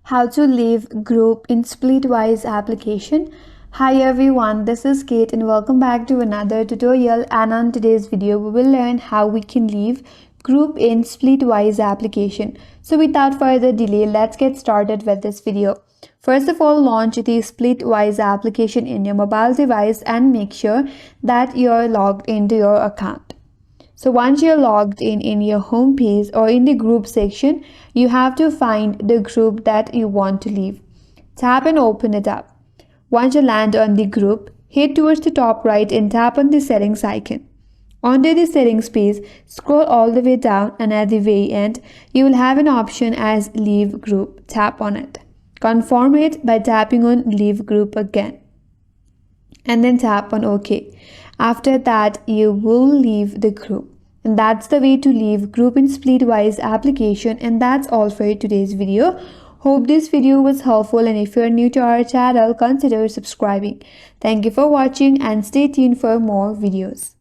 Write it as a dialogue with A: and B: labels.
A: How to leave group in Splitwise application. Hi everyone, this is Kate and welcome back to another tutorial, and on today's video we will learn how we can leave group in Splitwise application. So without further delay, let's get started with this video. First of all, launch the Splitwise application in your mobile device and make sure that you're logged into your account. So once you're logged in your home page or in the group section, you have to find the group that you want to leave. Tap and open it up. Once you land on the group, head towards the top right and tap on the settings icon. Under the settings page, scroll all the way down and at the very end, you will have an option as leave group. Tap on it. Confirm it by tapping on leave group again. And then tap on OK. After that, you will leave the group. And that's the way to leave group in Splitwise application. And that's all for today's video. Hope this video was helpful, and if you're new to our channel, consider subscribing. Thank you for watching and stay tuned for more videos.